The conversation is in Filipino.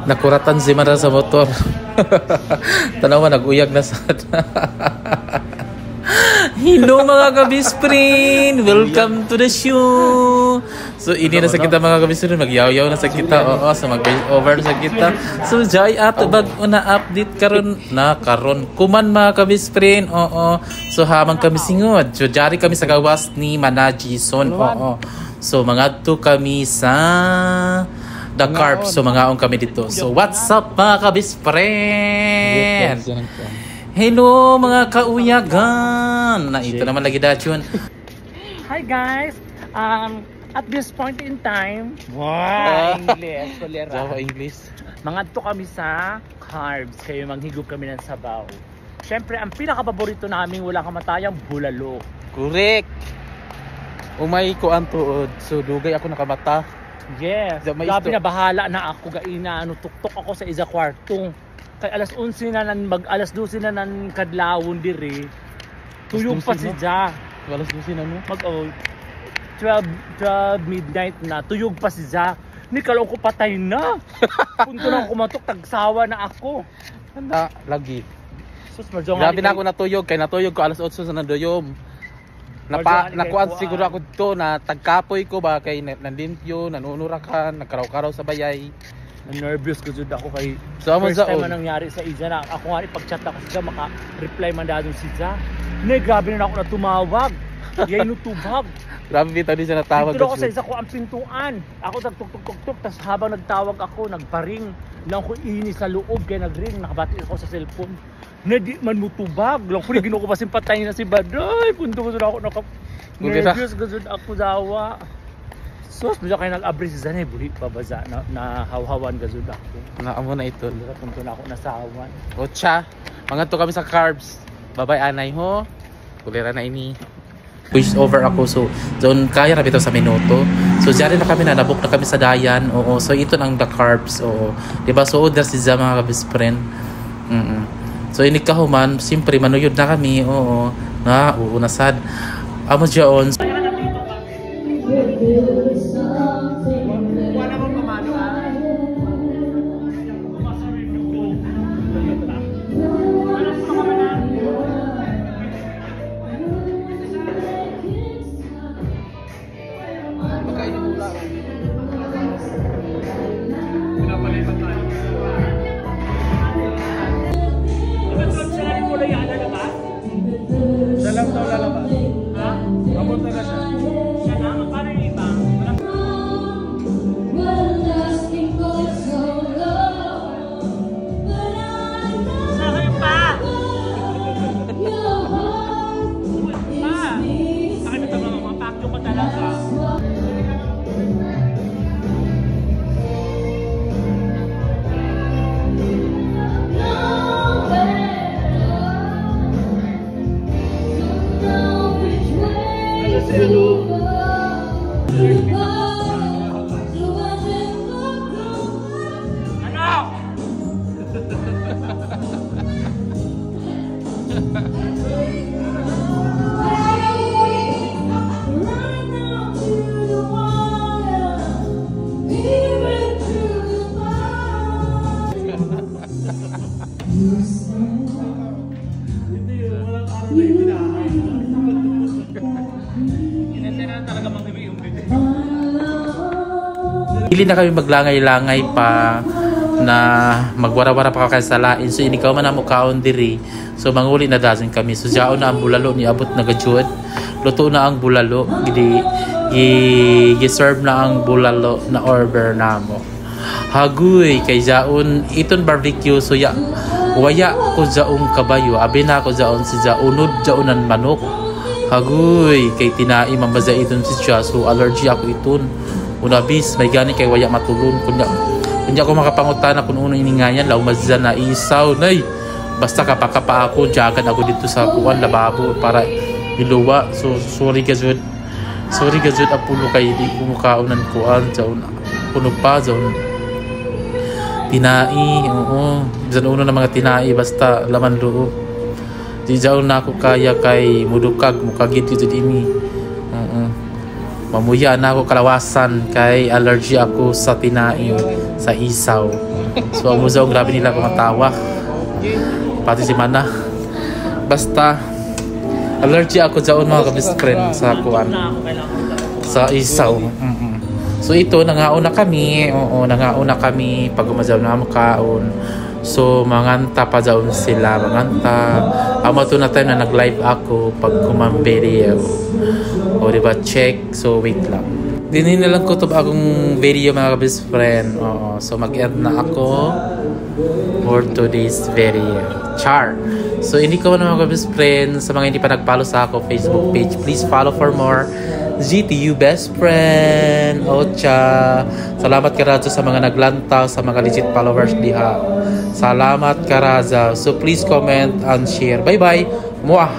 Nakuratan si Mara sa motor. Tanawa, nag-uyag na sa... Hello mga kabisprin! Welcome to the show! So, ini na sa kita mga kabisprin. Magyaw-yaw na sa kita. Oo, so mag-over sa kita. So, jay ato bag una update karon na karon. Kuman mga kabisprin. Oo. So, hamang kami singod. So, jari kami sa gawas ni Manajison. Oo. So, mangadto kami sa... The Carp. So, mangaon kami dito. So, what's up mga kabisprin? Hello mga kauyagan! Na ito naman lagi dachon. Hi guys! At this point in time, English, Java English. mangadto kami sa Carbs, kayo manghigop kami ng sabaw. Siyempre, ang pinaka-paborito namin wala kamatayang bulalo. Correct! Umay ko ang tuod. So, dugay ako nakamata. Yes! Grabe na bahala na ako, gaina. Tuktok ako sa isa kwarto. Kay alas 11 na alas 12 na nan kadlawon diri. Tuyog pa si Ja. Alas 12 na no? 12 midnight na. Tuyog pa si Ja. Ni kalaw ko patay na. Punto na kumatok tagsawa na ako. Handa lagi. Sus grabe na ako natuyog kay natuyog ko alas 8 sa nandoyom. Nakuan siguro ako to na tagkapoy ko ba kay nanlimpyo, nanunurakan, nagkaraw-karaw sa bayay. Nervous ko jud ako kay first time man nangyari sa Iza na ako nga ipag-chat ako sa maka-reply man dadon si Ja. Ne grabe na ako na tumawag. Yay no tubag. Grabe bitaw di siya natawag. Dito ako sa isa ko ang pintuan. Ako nagtuk-tuk-tuk tas habang nagtawag ako nagparing lang ko ini sa loob kay nagring nakabati ako sa cellphone. Ne di man mo tubag. Lang ko ginuko pa simpatay na si Baday. Punto ko na ako nervous gud ako dawa. Sus, medyo kayo nag-abri si Zanay, buhi pa ba na hawhawan gazud ako. Naamo na ito. Punto na ako nasawan. Ocha, mga to kami sa Carbs. Babay anay ho. Kulira na ini. Push over ako so doon kaya rabito sa minuto. So diyan na kami nabok na kami sa Dayan. Oo, so ito nang The Carbs. Oo. Di ba so order si Zama mga kabispren. So ini kahuman, simpre manuyod na kami. Oo. Na uunasad. Amo diyon. Dalam daw lalabas. Ha? Papunta na siya. Siya na, magpano yung iba? Sa kayo pa! Pa! Sa kayo ito mga pakyo ko talaga. Hindi na kami maglangay-langay pa na magwara-wara pa kakasalain. So ini ka man amo kaon diri. So manguli na dasin kami. So jaon na ang bulalo ni abot na gajud. Luto na ang bulalo. Gi-serve na ang bulalo na order namo. Hagoy kay jaon iton barbecue so ya waya ko jaong kabayo. Abi na ko jaon si jaunod jaonan manok. Hagoy kay tinai mambaza iton si siya. So allergy ako iton. Unabis may gani kay waya matulon kunya ko makapangutana kun uno iningayan law mazza na isaw nay basta kapakapa ako jagan ako dito sa kuan lababo para iluwa. So sorry gazud apulo kay di ko mukaunan kuan jaon kuno pa jaon tinai. Oo bisan uno na mga tinai basta laman loob di jaon na ako kaya kay mudukag mukagit jud ini. Mamuya na ako kalawasan kay allergy ako sa tinaing sa isaw. So ang muzaw grabe nila kumatawa. Pati si Mana. Basta allergy ako dyan mga ka-best friend sa kuan. Sa isaw. So ito nangauna kami. Oo, nangauna kami pag umazaw na makaon. So manganta pa dyan sila, manganta. Amo to na time na nag-live ako pag kumamberi. O diba, check. So wait lang. Dinin na lang kutob akong video mga best friend. Oo. So mag-end na ako for today's video. Char. So hindi ko na mga best friend. Sa mga hindi pa nag-follow sa ako Facebook page, please follow for more. GTU best friend. Ocha. Salamat karazo sa mga naglantaw, sa mga legit followers diha. Salamat karazo. So please comment and share. Bye bye. Muah.